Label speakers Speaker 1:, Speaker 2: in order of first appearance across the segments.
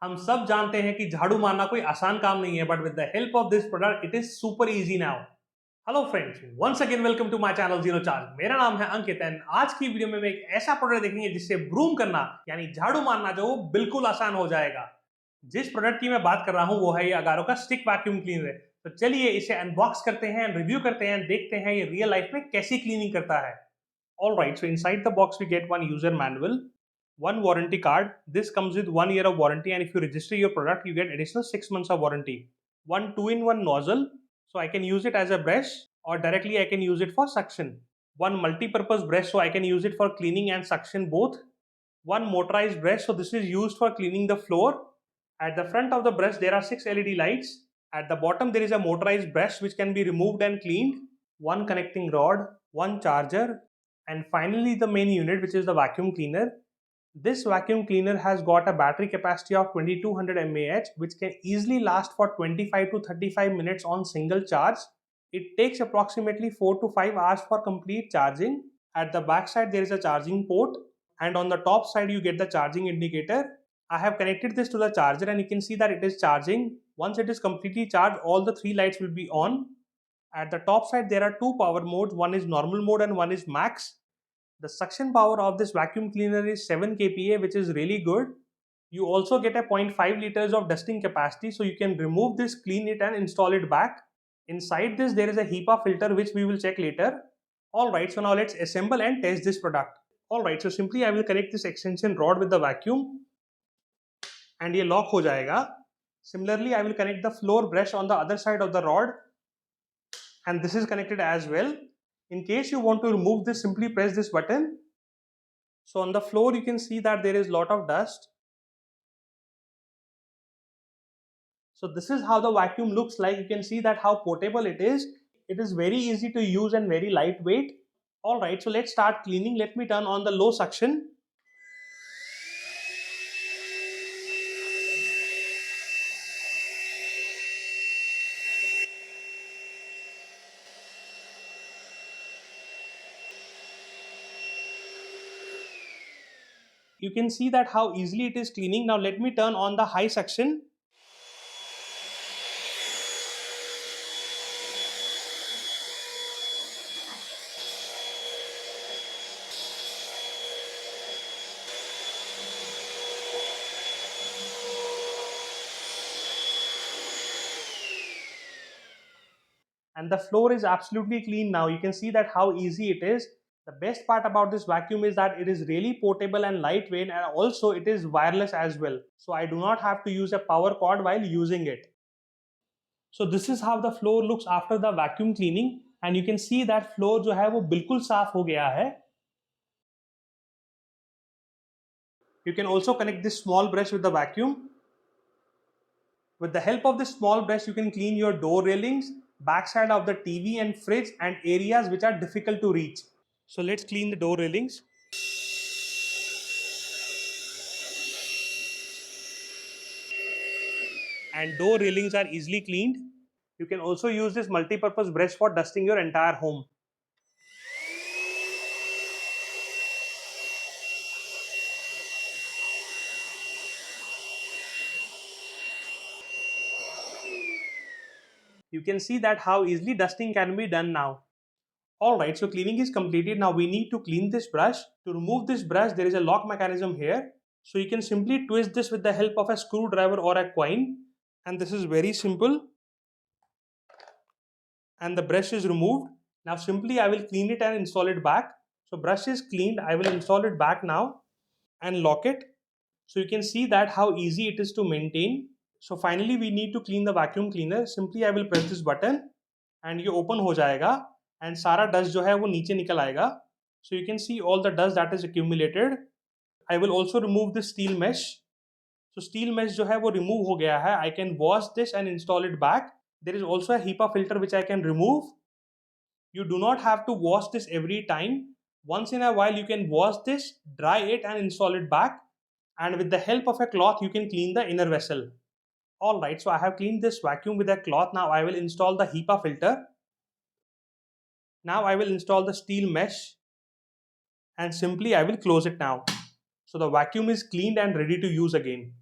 Speaker 1: हम सब जानते हैं कि झाड़ू मारना कोई आसान काम नहीं है, but with the help of this product it is super easy now. Hello friends, once again welcome to my channel zero charge. मेरा नाम है अंकित एंड आज की वीडियो में एक ऐसा प्रोडक्ट देखेंगे जिससे ब्रूम करना यानी झाड़ू मारना जो बिल्कुल आसान हो जाएगा। जिस प्रोडक्ट की मैं बात कर रहा हूं वो है ये अगारो का स्टिक वैक्यूम क्लीनर। तो चलिए इसे अनबॉक्स करते हैं, रिव्यू करते हैं, देखते हैं ये रियल लाइफ में कैसी क्लीनिंग करता है। Alright, so inside the box we get one user manual, one warranty card. This comes with 1 year of warranty, and if you register your product, you get additional 6 months of warranty. One 2-in-1 nozzle, so I can use it as a brush or directly I can use it for suction. One multi-purpose brush, so I can use it for cleaning and suction both. One motorized brush, so this is used for cleaning the floor. At the front of the brush there are 6 LED lights. At the bottom there is a motorized brush which can be removed and cleaned. One connecting rod, one charger, and finally the main unit, which is the vacuum cleaner. This vacuum cleaner has got a battery capacity of 2200 mAh, which can easily last for 25 to 35 minutes on single charge. It takes approximately 4 to 5 hours for complete charging. At the back side there is a charging port, and on the top side you get the charging indicator. I have connected this to the charger and you can see that it is charging. Once it is completely charged, all the 3 lights will be on. At the top side there are 2 power modes, one is normal mode and one is max. The suction power of this vacuum cleaner is 7 kPa, which is really good. You also get a 0.5 liters of dusting capacity, so you can remove this, clean it and install it back. Inside this there is a HEPA filter which we will check later. Alright, so now let's assemble and test this product. Alright, so simply I will connect this extension rod with the vacuum and ये lock हो जाएगा. Similarly, I will connect the floor brush on the other side of the rod and this is connected as well. In case you want to remove this, simply press this button. So on the floor you can see that there is lot of dust. So this is how the vacuum looks like. You can see that how portable it is. It is very easy to use and very lightweight. Alright, so let's start cleaning. Let me turn on the low suction. You can see that how easily it is cleaning. Now let me turn on the high suction. And the floor is absolutely clean now. You can see that how easy it is. The best part about this vacuum is that it is really portable and lightweight, and also it is wireless as well. So I do not have to use a power cord while using it. So this is how the floor looks after the vacuum cleaning, and you can see that floor जो है वो बिल्कुल साफ हो गया है. You can also connect this small brush with the vacuum. With the help of this small brush, you can clean your door railings, backside of the TV and fridge, and areas which are difficult to reach. So let's clean the door railings. And door railings are easily cleaned. You can also use this multi-purpose brush for dusting your entire home. You can see that how easily dusting can be done now. Alright, so cleaning is completed. Now we need to clean this brush. To remove this brush, there is a lock mechanism here. So you can simply twist this with the help of a screwdriver or a coin. And this is very simple. And the brush is removed. Now simply I will clean it and install it back. So brush is cleaned. I will install it back now and lock it. So you can see that how easy it is to maintain. So finally we need to clean the vacuum cleaner. Simply I will press this button and ये open हो जाएगा and सारा dust जो है वो नीचे निकल आएगा. So you can see all the dust that is accumulated. I will also remove this steel mesh. So steel mesh जो है वो remove हो गया है. I can wash this and install it back. There is also a HEPA filter which I can remove. You do not have to wash this every time. Once in a while you can wash this, dry it and install it back. And with the help of a cloth you can clean the inner vessel. Alright, so I have cleaned this vacuum with a cloth. Now I will install the HEPA filter. Now I will install the steel mesh and simply I will close it now. So the vacuum is cleaned and ready to use again.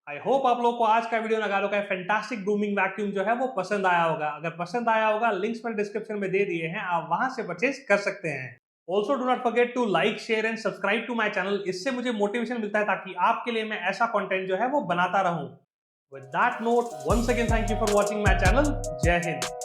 Speaker 1: I hope आप लोग को आज का video नगारो का fantastic brooming vacuum जो है वो पसंद आया होगा। अगर पसंद आया होगा, लिंक्स मैंने डिस्क्रिप्शन में दे दिए हैं, आप वहां से परचेज कर सकते हैं। Also do not forget to like, share and subscribe to my channel. इससे मुझे मोटिवेशन मिलता है ताकि आपके लिए मैं ऐसा कंटेंट जो है वो बनाता रहूं। With that note, once again thank you for watching my channel. जय हिंद।